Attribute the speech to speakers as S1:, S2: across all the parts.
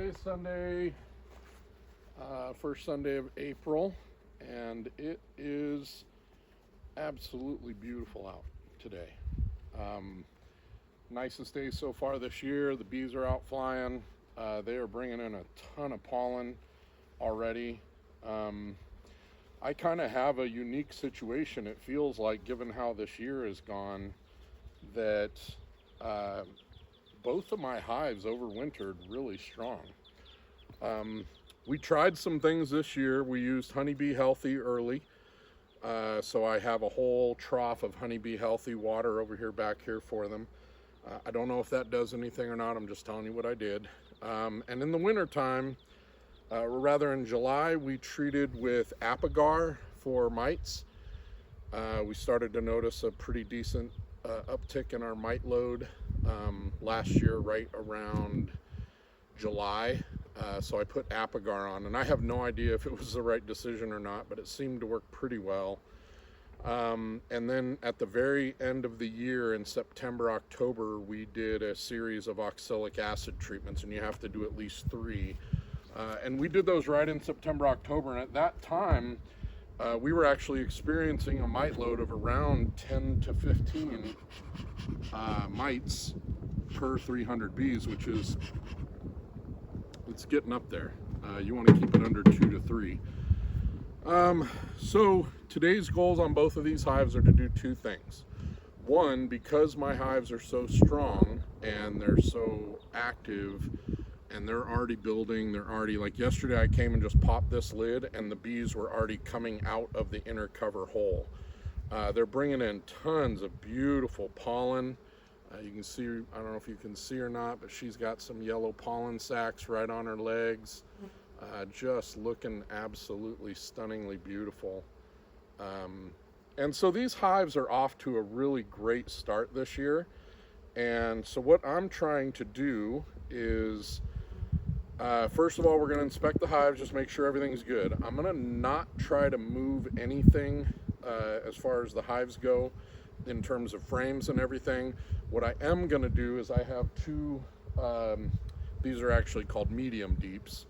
S1: Today's Sunday, first Sunday of April, and it is absolutely beautiful out today. Nicest day so far this year. The bees are out flying. They are bringing in a ton of pollen already. I kind of have a unique situation, it feels like, given how this year has gone, that both of my hives overwintered really strong. We tried some things this year. We used Honeybee Healthy early. So I have a whole trough of Honeybee Healthy water over here, back here for them. I don't know if that does anything or not. I'm just telling you what I did. And in the winter time, or rather in July, we treated with Apigar for mites. We started to notice a pretty decent uptick in our mite load last year, right around July. So I put Apigar on, and I have no idea if it was the right decision or not, but it seemed to work pretty well. And then at the very end of the year, in September, October, we did a series of oxalic acid treatments, and you have to do at least 3. And we did those right in September, October, and at that time, we were actually experiencing a mite load of around 10 to 15 mites per 300 bees, which is, it's getting up there. You want to keep it under 2 to 3. So today's goals on both of these hives are to do 2 things. One, because my hives are so strong and they're so active and they're already building, they're already, like yesterday I came and just popped this lid and the bees were already coming out of the inner cover hole. They're bringing in tons of beautiful pollen. You can see, I don't know if you can see or not, but she's got some yellow pollen sacs right on her legs. Just looking absolutely stunningly beautiful. And so these hives are off to a really great start this year. And so what I'm trying to do is, first of all, we're going to inspect the hives, just make sure everything's good. I'm going to not try to move anything as far as the hives go in terms of frames and everything. What I am going to do is I have 2, these are actually called medium deeps.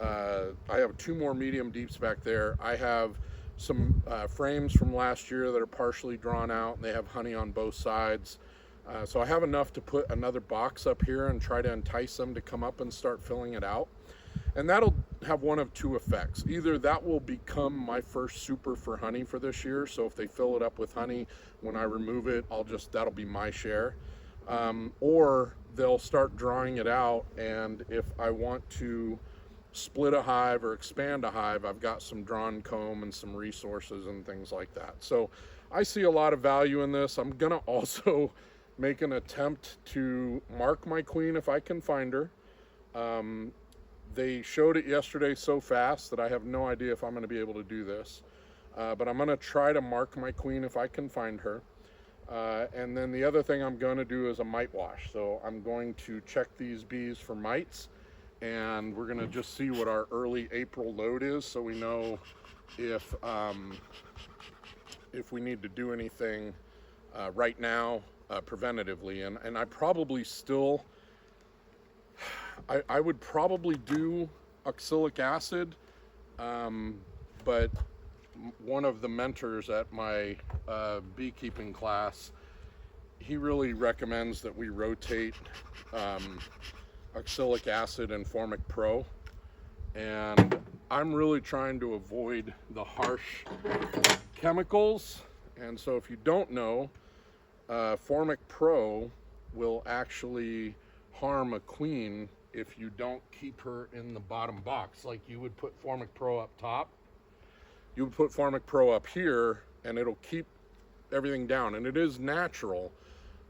S1: I have 2 more medium deeps back there. I have some frames from last year that are partially drawn out, and they have honey on both sides. So I have enough to put another box up here and try to entice them to come up and start filling it out. And that'll have one of 2 effects. Either that will become my first super for honey for this year. So if they fill it up with honey, when I remove it, that'll be my share. Or they'll start drawing it out. And if I want to split a hive or expand a hive, I've got some drawn comb and some resources and things like that. So I see a lot of value in this. I'm gonna also make an attempt to mark my queen if I can find her. They showed it yesterday so fast that I have no idea if I'm going to be able to do this. But I'm going to try to mark my queen if I can find her. And then the other thing I'm going to do is a mite wash. So I'm going to check these bees for mites, and we're going to just see what our early April load is, so we know if we need to do anything right now preventatively. And I probably still, I would probably do oxalic acid, but one of the mentors at my beekeeping class, he really recommends that we rotate oxalic acid and Formic Pro, and I'm really trying to avoid the harsh chemicals. And so if you don't know, Formic Pro will actually harm a queen if you don't keep her in the bottom box. Like, you would put Formic Pro up top, you would put Formic Pro up here, and it'll keep everything down. And it is natural,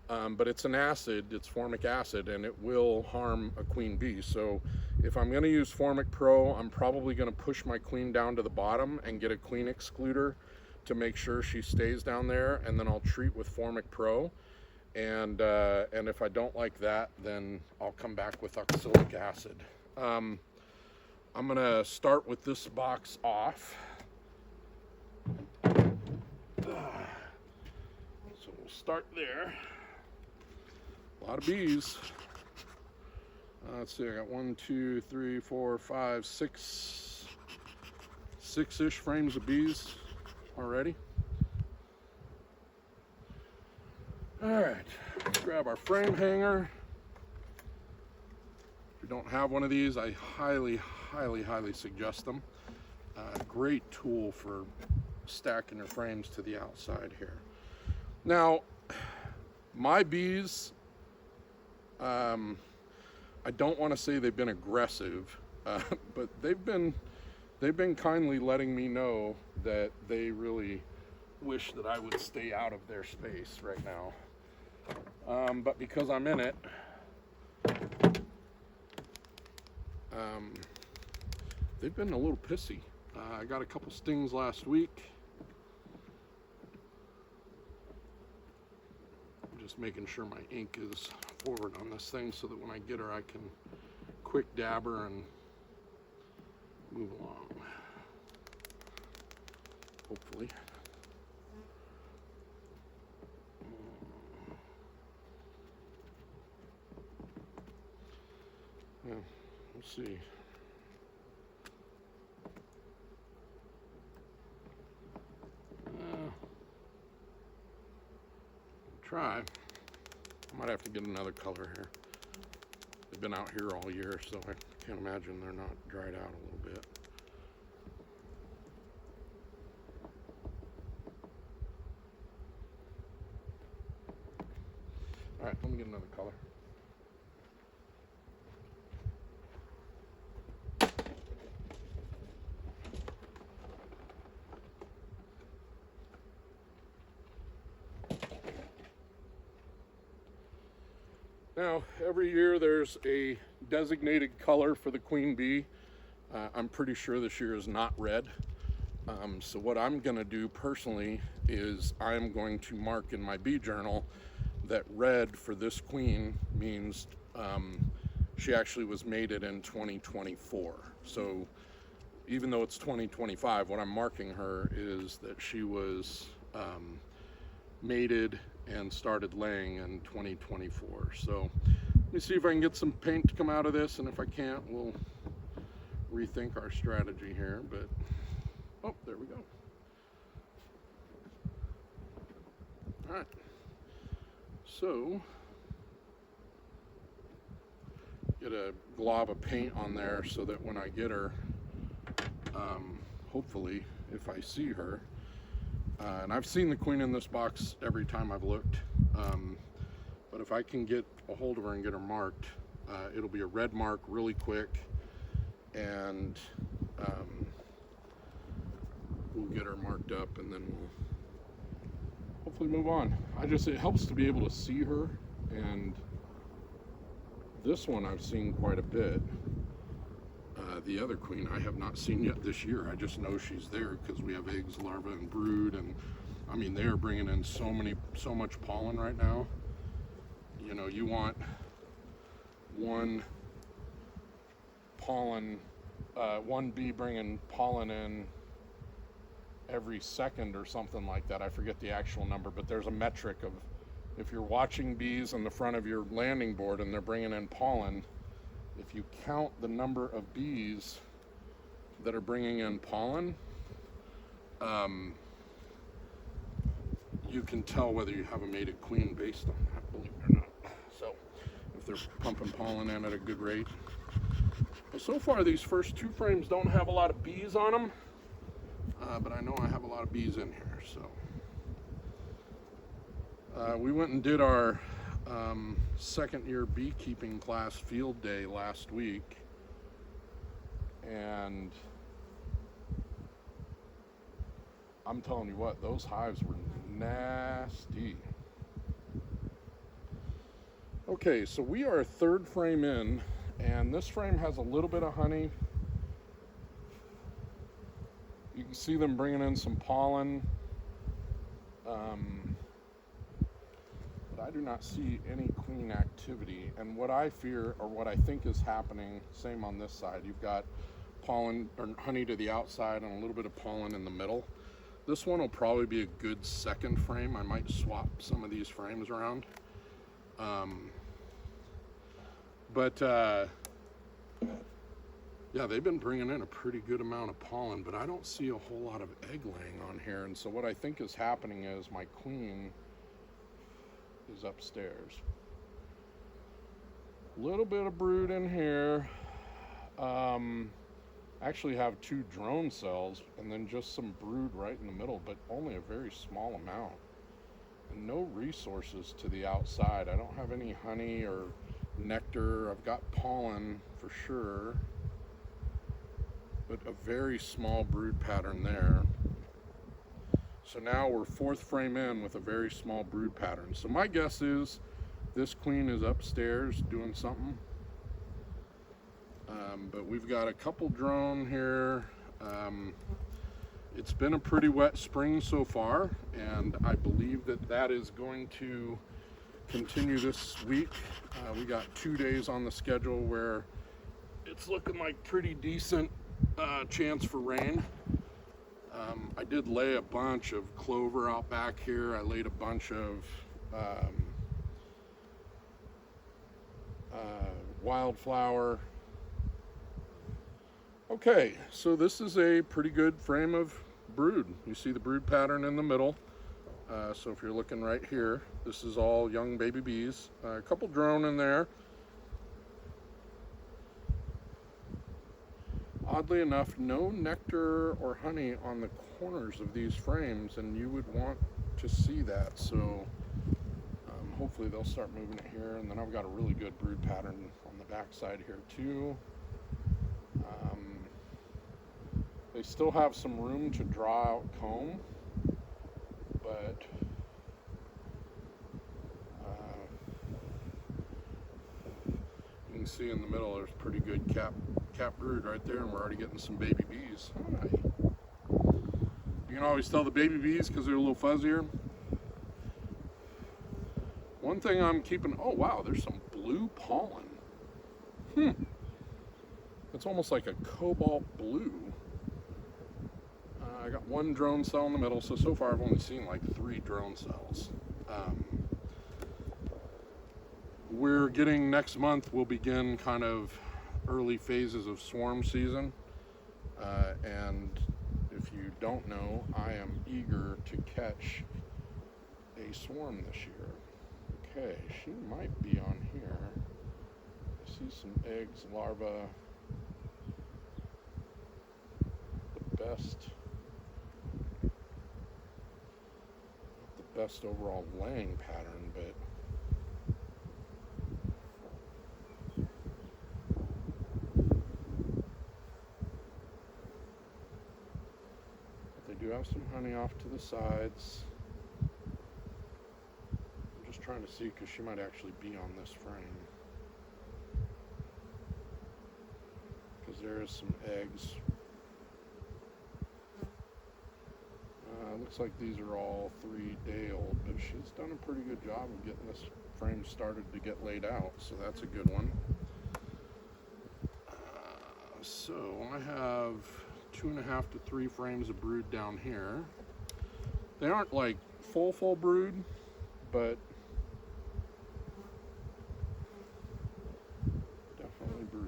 S1: but it's an acid, it's formic acid, and it will harm a queen bee. So if I'm going to use Formic Pro, I'm probably going to push my queen down to the bottom and get a queen excluder to make sure she stays down there, and then I'll treat with Formic Pro. And if I don't like that, then I'll come back with oxalic acid. I'm gonna start with this box off. So we'll start there. A lot of bees. Let's see, I got 1, 2, 3, 4, 5, 6, 6-ish frames of bees already. All right, let's grab our frame hanger. If you don't have one of these, I highly suggest them. Great tool for stacking your frames to the outside here. Now, my bees, I don't want to say they've been aggressive, but they've been kindly letting me know that they really wish that I would stay out of their space right now. But because I'm in it, they've been a little pissy. I got a couple stings last week. I'm just making sure my ink is forward on this thing so that when I get her, I can quick dab her and move along. Hopefully. Yeah, let's see. Try. I might have to get another color here. They've been out here all year, so I can't imagine they're not dried out a little bit. All right, let me get another color. Now, every year there's a designated color for the queen bee. I'm pretty sure this year is not red. So what I'm gonna do personally is I'm going to mark in my bee journal that red for this queen means she actually was mated in 2024. So even though it's 2025, what I'm marking her is that she was mated and started laying in 2024. So let me see if I can get some paint to come out of this, and if I can't, we'll rethink our strategy here. But oh, there we go. All right, so get a glob of paint on there so that when I get her, hopefully if I see her, and I've seen the queen in this box every time I've looked, but if I can get a hold of her and get her marked, it'll be a red mark really quick, and we'll get her marked up, and then we'll hopefully move on. It helps to be able to see her, and this one I've seen quite a bit. The other queen I have not seen yet this year. I just know she's there because we have eggs, larvae, and brood, and I mean they are bringing in so much pollen right now. You know, you want one bee bringing pollen in every second or something like that. I forget the actual number, but there's a metric of if you're watching bees in the front of your landing board and they're bringing in pollen, if you count the number of bees that are bringing in pollen, you can tell whether you have a mated queen based on that, believe it or not. So if they're pumping pollen in at a good rate. Well, so far these first two frames don't have a lot of bees on them, but I know I have a lot of bees in here. So we went and did our second year beekeeping class field day last week, and I'm telling you what, those hives were nasty. Okay, so we are a third frame in, and this frame has a little bit of honey. You can see them bringing in some pollen. But I do not see any queen activity, and what I fear, or what I think is happening, same on this side, you've got pollen or honey to the outside and a little bit of pollen in the middle. This one will probably be a good second frame. I might swap some of these frames around. But yeah, they've been bringing in a pretty good amount of pollen, but I don't see a whole lot of egg laying on here. And so what I think is happening is my queen is upstairs. A little bit of brood in here. Actually have 2 drone cells and then just some brood right in the middle, but only a very small amount. And no resources to the outside. I don't have any honey or nectar. I've got pollen for sure, but a very small brood pattern there. So now we're 4th frame in with a very small brood pattern. So my guess is this queen is upstairs doing something. But we've got a couple drone here. It's been a pretty wet spring so far, and I believe that that is going to continue this week. We got 2 days on the schedule where it's looking like pretty decent chance for rain. I did lay a bunch of clover out back here. I laid a bunch of wildflower. Okay, so this is a pretty good frame of brood. You see the brood pattern in the middle. So if you're looking right here, this is all young baby bees. A couple drone in there. Oddly enough, no nectar or honey on the corners of these frames, and you would want to see that. So hopefully they'll start moving it here. And then I've got a really good brood pattern on the back side here too. They still have some room to draw out comb, but you can see in the middle there's pretty good cap brood right there, and we're already getting some baby bees. Hi. You can always tell the baby bees because they're a little fuzzier. One thing I'm keeping, oh wow, there's some blue pollen. It's almost like a cobalt blue. I got 1 drone cell in the middle, so far I've only seen like 3 drone cells. We're getting, next month we'll begin kind of early phases of swarm season. And if you don't know, I am eager to catch a swarm this year. Okay, she might be on here. I see some eggs, larvae. The best overall laying pattern, but they do have some honey off to the sides. I'm just trying to see because she might actually be on this frame, because there is some eggs. Looks like these are all 3-day old, but she's done a pretty good job of getting this frame started to get laid out, so that's a good one. So I have 2.5 to 3 frames of brood down here. They aren't like full brood, but definitely brood.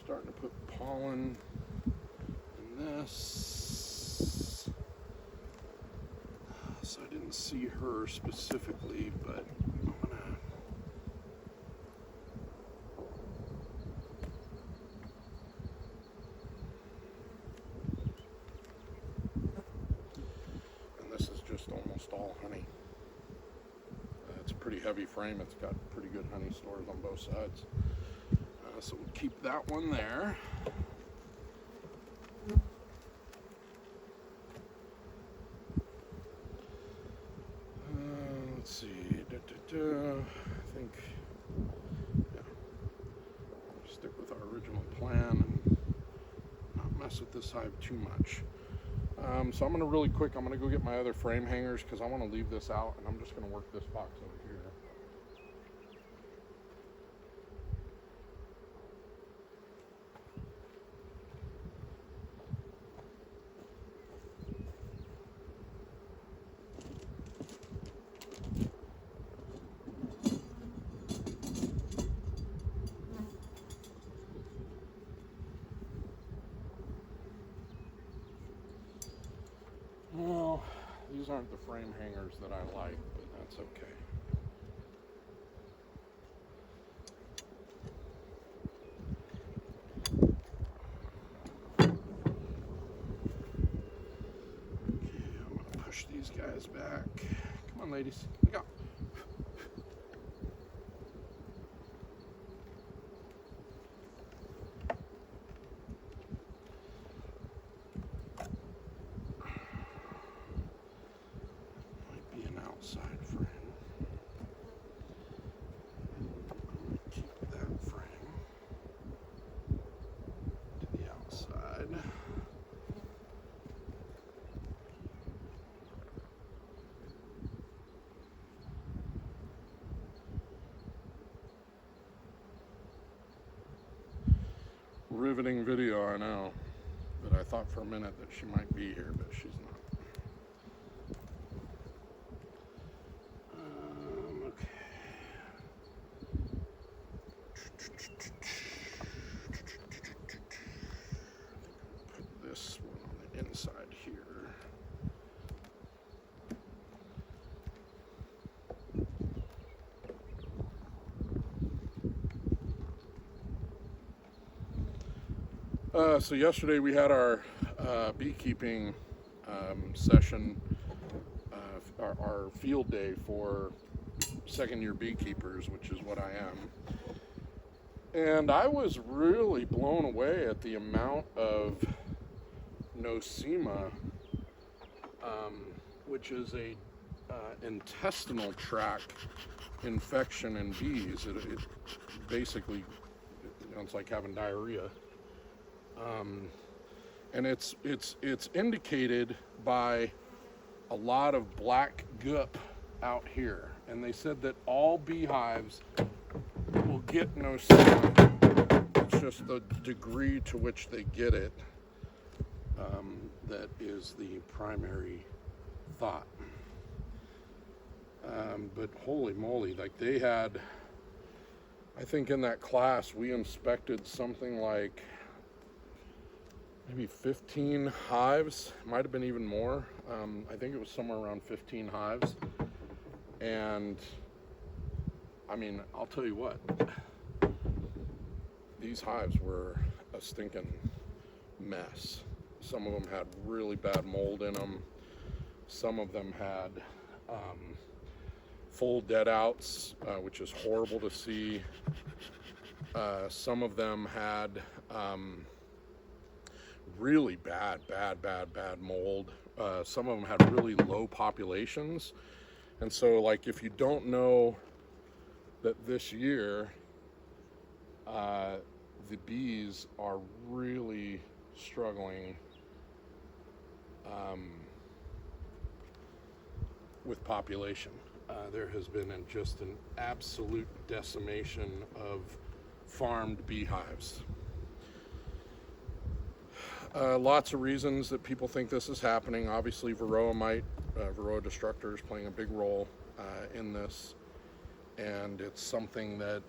S1: Starting to put pollen in this. So I didn't see her specifically, but I'm gonna and this is just almost all honey. It's a pretty heavy frame. It's got pretty good honey stores on both sides. So we'll keep that one there. Let's see. I think, yeah, we'll stick with our original plan and not mess with this hive too much. So I'm going to really quick, I'm going to go get my other frame hangers because I want to leave this out, and I'm just going to work this box over here. aren't the frame hangers that I like, but that's okay. Okay, I'm gonna push these guys back. Come on, ladies, go. Outside frame. Keep that frame to the outside. Riveting video, I know. But I thought for a minute that she might be here, but she's not. This one on the inside here. So yesterday we had our beekeeping session, our field day for second-year beekeepers, which is what I am. And I was really blown away at the amount of nosema, which is a intestinal tract infection in bees. It basically, it's like having diarrhea. And it's indicated by a lot of black goop out here. And they said that all beehives will get nosema. It's just the degree to which they get it that is the primary thought. But holy moly, like they had, I think in that class we inspected something like maybe 15 hives, might have been even more. I think it was somewhere around 15 hives. And I mean, I'll tell you what, these hives were a stinking mess. Some of them had really bad mold in them. Some of them had full dead outs, which is horrible to see. Some of them had really bad mold. Some of them had really low populations. And so, like, if you don't know that this year the bees are really struggling with population. There has been just an absolute decimation of farmed beehives. Lots of reasons that people think this is happening. Obviously, Varroa mite, Varroa destructor is playing a big role in this, and it's something that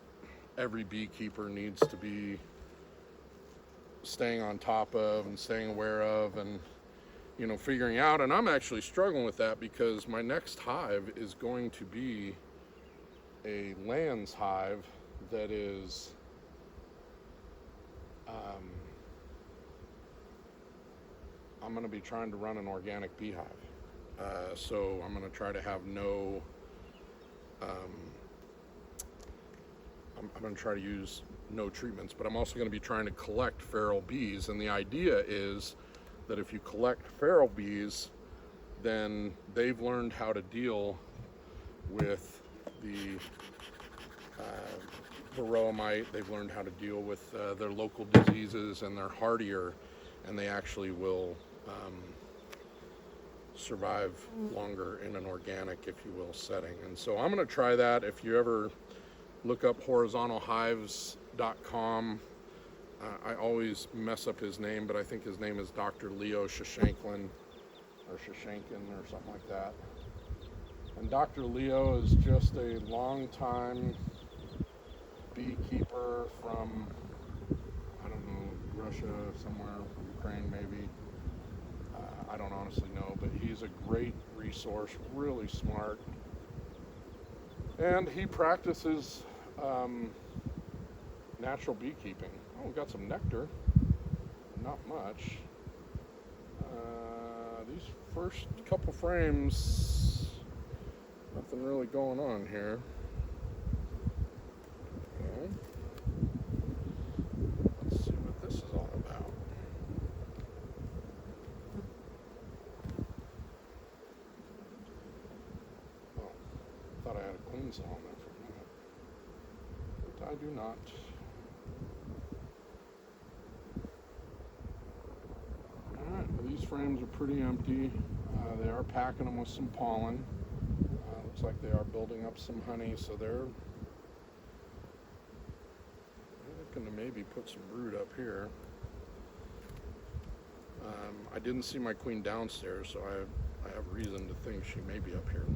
S1: every beekeeper needs to be staying on top of and staying aware of, and figuring out. And I'm actually struggling with that because my next hive is going to be a Lands hive that is I'm going to be trying to run an organic beehive. So I'm going to try to have no I'm going to try to use no treatments, but I'm also going to be trying to collect feral bees. And the idea is that if you collect feral bees, then they've learned how to deal with the Varroa mite. They've learned how to deal with their local diseases, and they're hardier, and they actually will survive longer in an organic, if you will, setting. And so I'm going to try that. If you ever look up horizontalhives.com, I always mess up his name, but I think his name is Dr. Leo Shashanklin or something like that. And Dr. Leo is just a long-time beekeeper from, I don't know, Russia, somewhere, Ukraine maybe. I don't honestly know, but he's a great resource, really smart. And he practices natural beekeeping. Oh, we got some nectar. Not much. These first couple frames, nothing really going on here. Okay. Let's see what this is all about. Oh, thought I had a queen cell on there for a minute, but I do not. These frames are pretty empty. They are packing them with some pollen. Looks like they are building up some honey, so they're looking to maybe put some brood up here. I didn't see my queen downstairs, so I have reason to think she may be up here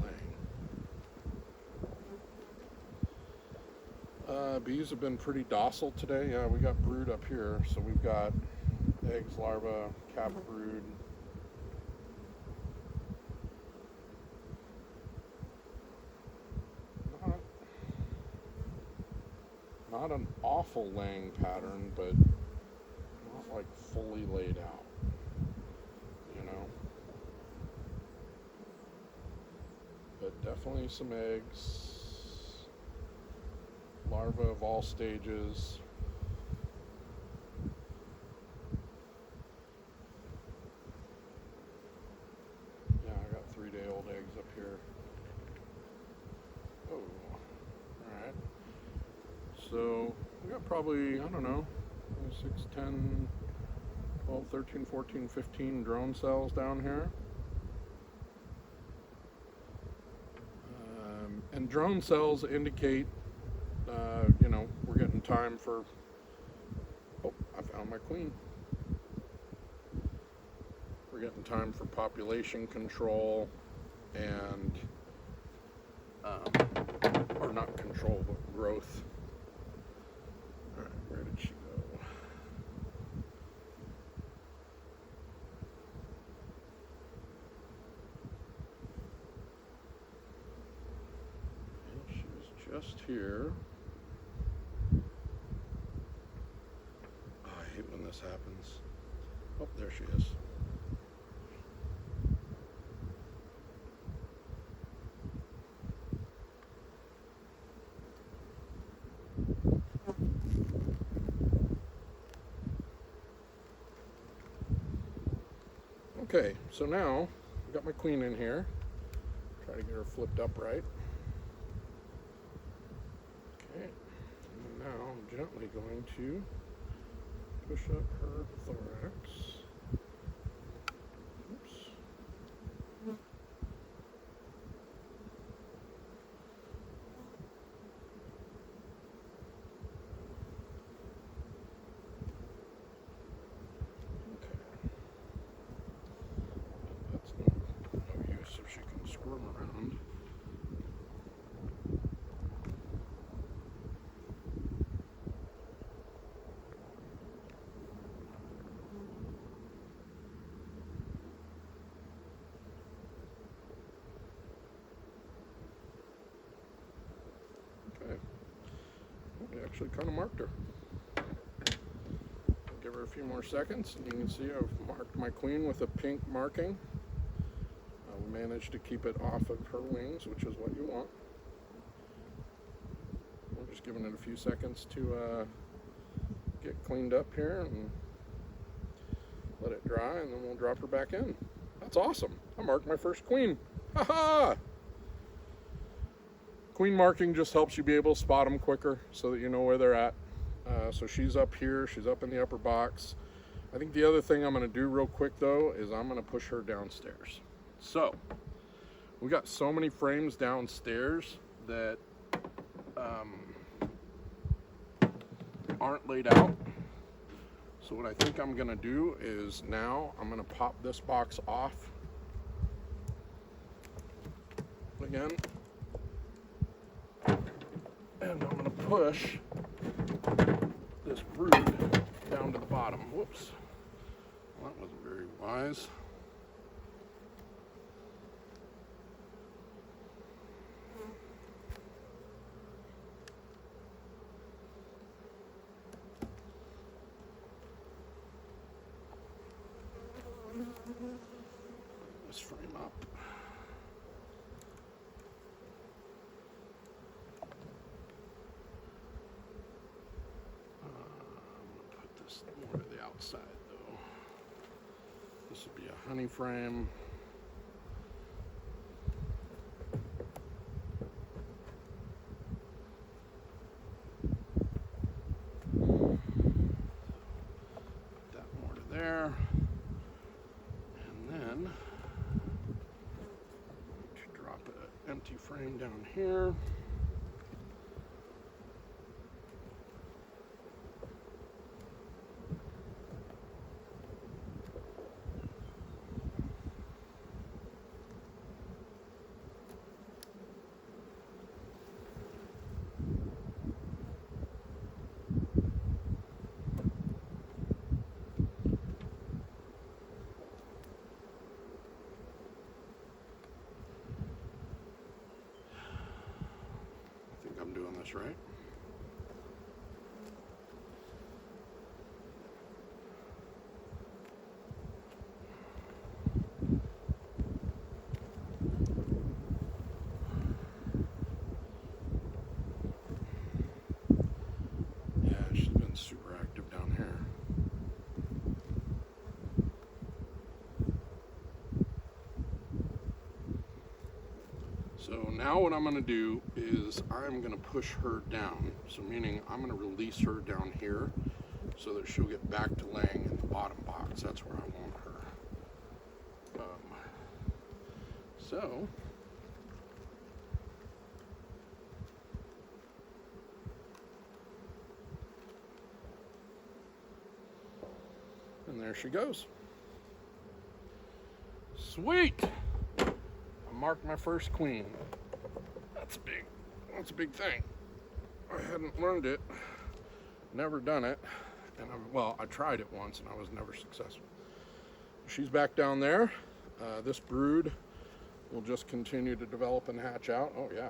S1: laying. Bees have been pretty docile today. Yeah, we got brood up here, so we've got eggs, larvae, cap brood. Not an awful laying pattern, but not like fully laid out, you know. But definitely some eggs, larvae of all stages. Yeah, I got 3-day-old eggs up here. Oh, alright. So we got probably, I don't know, 6, 10, 12, 13, 14, 15 drone cells down here. And drone cells indicate, you know, we're getting time for, oh, I found my queen. We're getting time for population control and, or not control, but growth. Alright, where did she go? And she was just here. Oh, I hate when this happens. Oh, there she is. Okay, so now I've got my queen in here. Try to get her flipped upright. Okay, and now I'm gently going to push up her thorax. Oops. Squirm around. Okay. We actually kind of marked her. Give her a few more seconds, and you can see I've marked my queen with a pink marking. We managed to keep it off of her wings, which is what you want. We're just giving it a few seconds to get cleaned up here and let it dry, and then we'll drop her back in. That's awesome. I marked my first queen. Ha-ha! Queen marking just helps you be able to spot them quicker so that you know where they're at. So she's up here. She's up in the upper box. I think the other thing I'm going to do real quick, though, is I'm going to push her downstairs. So, we got so many frames downstairs that aren't laid out. So what I think I'm gonna do is now I'm gonna pop this box off again. And I'm gonna push this brood down to the bottom. Whoops, well, that wasn't very wise. This frame up. I'm going to put this more to the outside though. This would be a honey frame. There, and then drop an empty frame down here. I'm doing this right. Yeah, she's been super active down here. So now what I'm going to do is I'm going to push her down. So meaning I'm going to release her down here so that she'll get back to laying in the bottom box. That's where I want her. And there she goes. Sweet! Marked my first queen. That's big. That's a big thing. I hadn't learned it, never done it, and I tried it once and I was never successful. She's back down there. This brood will just continue to develop and hatch out. Oh yeah,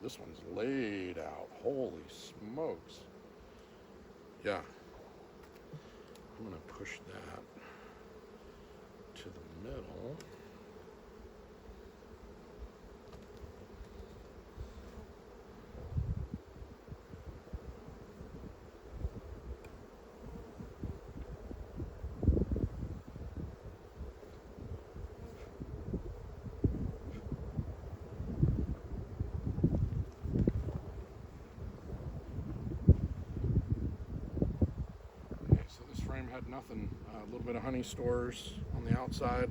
S1: this one's laid out. Holy smokes. Yeah. I'm gonna push that to the middle. Had nothing, a little bit of honey stores on the outside,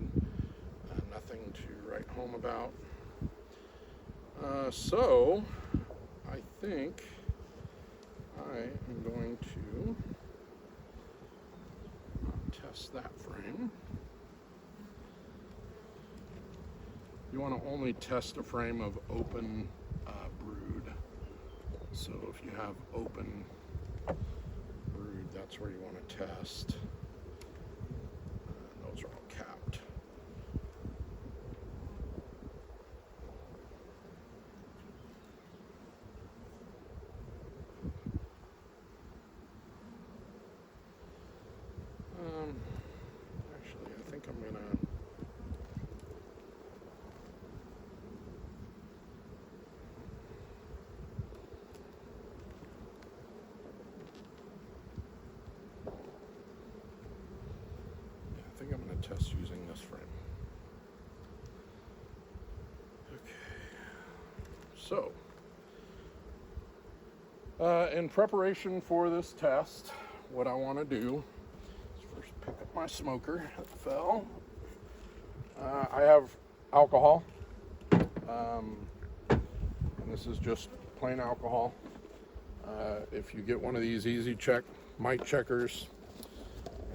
S1: nothing to write home about. So I think I am going to test that frame. You want to only test a frame of open brood. So if you have open brood, that's where you want to test. Those are all capped. Actually, I think I'm gonna test using this frame. Okay. So, in preparation for this test, what I want to do is first pick up my smoker that fell. I have alcohol, and this is just plain alcohol. If you get one of these easy check mite checkers,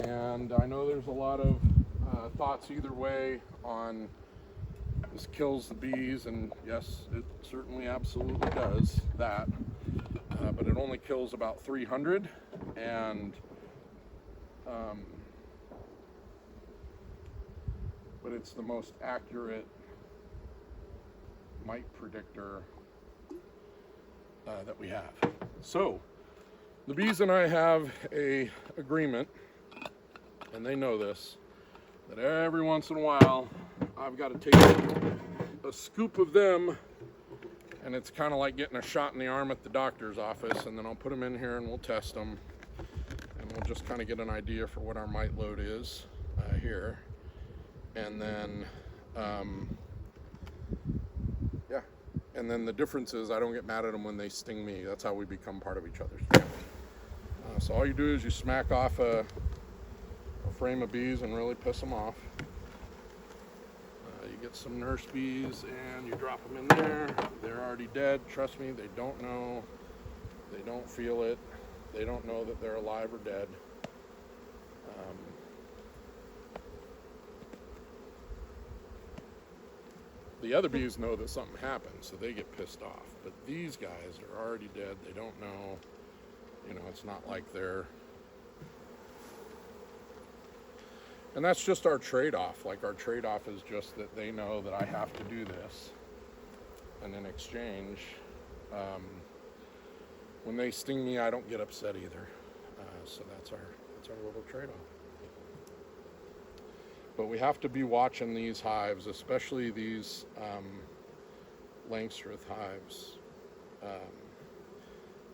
S1: and I know there's a lot of thoughts either way on this kills the bees, and yes, it certainly absolutely does that, but it only kills about 300, and but it's the most accurate mite predictor that we have. So the bees and I have a agreement, and they know this. that every once in a while I've got to take a scoop of them, and it's kind of like getting a shot in the arm at the doctor's office, and then I'll put them in here and we'll test them, and we'll just kind of get an idea for what our mite load is here. And then yeah, and then the difference is I don't get mad at them when they sting me. That's how we become part of each other's family. So all you do is you smack off a frame of bees and really piss them off. You get some nurse bees and you drop them in there. They're already dead. Trust me, they don't know. They don't feel it. They don't know that they're alive or dead. The other bees know that something happened, so they get pissed off. But these guys are already dead. They don't know. You know, it's not like they're... And that's just our trade-off. Like, our trade-off is just that they know that I have to do this. And in exchange, when they sting me, I don't get upset either. So that's our little trade-off. But we have to be watching these hives, especially these Langstroth hives.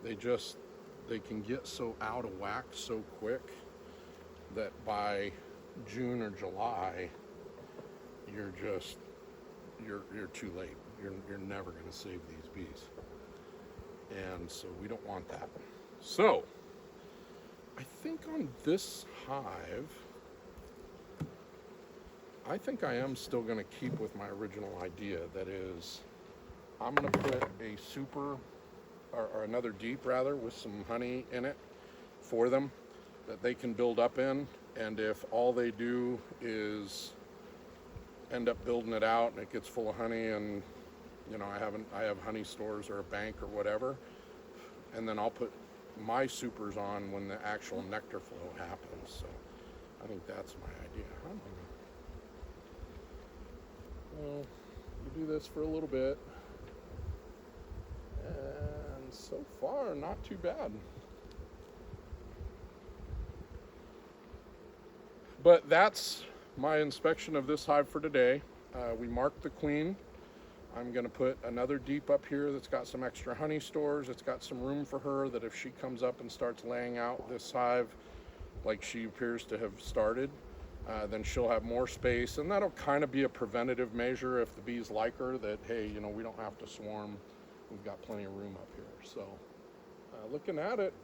S1: They can get so out of whack so quick that by June or July, you're too late. You're never going to save these bees. And so we don't want that. So I think on this hive, I think I am still going to keep with my original idea. That is, I'm going to put a super, or another deep rather, with some honey in it for them that they can build up in. And if all they do is end up building it out and it gets full of honey, and you know, I have honey stores or a bank or whatever, and then I'll put my supers on when the actual nectar flow happens. So I think that's my idea. Well, you do this for a little bit, and so far not too bad. But that's my inspection of this hive for today. We marked the queen. I'm going to put another deep up here that's got some extra honey stores. It's got some room for her that if she comes up and starts laying out this hive like she appears to have started, then she'll have more space, and that'll kind of be a preventative measure if the bees like her, that hey, you know, we don't have to swarm, we've got plenty of room up here. So looking at it,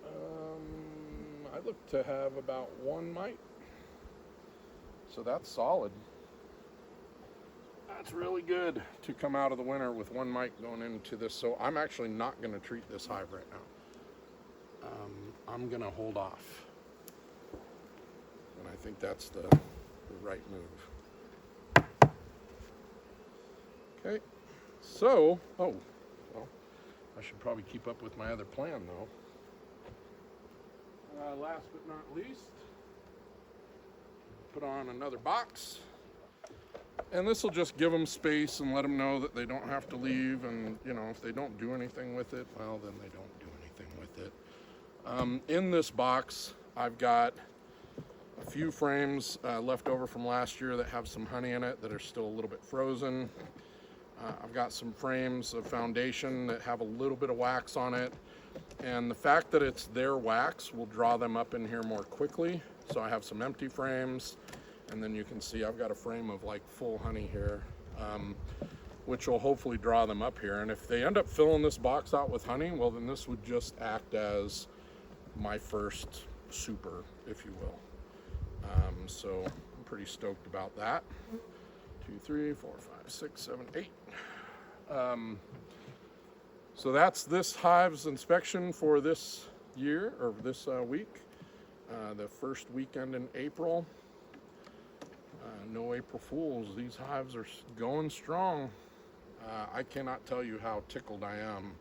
S1: I look to have about one mite, so that's solid. That's really good to come out of the winter with one mite going into this. So I'm actually not going to treat this hive right now. I'm going to hold off. And I think that's the right move. Okay, so, oh, well, I should probably keep up with my other plan though. Last but not least, put on another box. And this will just give them space and let them know that they don't have to leave. And, you know, if they don't do anything with it, well, then they don't do anything with it. In this box, I've got a few frames left over from last year that have some honey in it that are still a little bit frozen. I've got some frames of foundation that have a little bit of wax on it. And the fact that it's their wax will draw them up in here more quickly. So I have some empty frames. And then you can see I've got a frame of like full honey here, which will hopefully draw them up here. And if they end up filling this box out with honey, well, then this would just act as my first super, if you will. So I'm pretty stoked about that. 2, 3, 4, 5, 6, 7, 8. So that's this hive's inspection for this year, or this week, the first weekend in April. No April Fools. These hives are going strong. I cannot tell you how tickled I am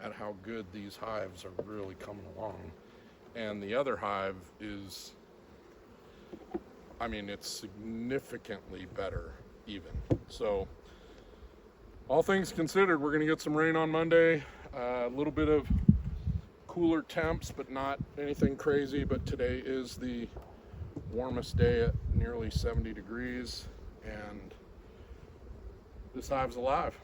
S1: at how good these hives are really coming along. And the other hive is, I mean, it's significantly better even. So all things considered, we're going to get some rain on Monday. A little bit of cooler temps, but not anything crazy. But today is the warmest day at nearly 70 degrees, and this hive's alive.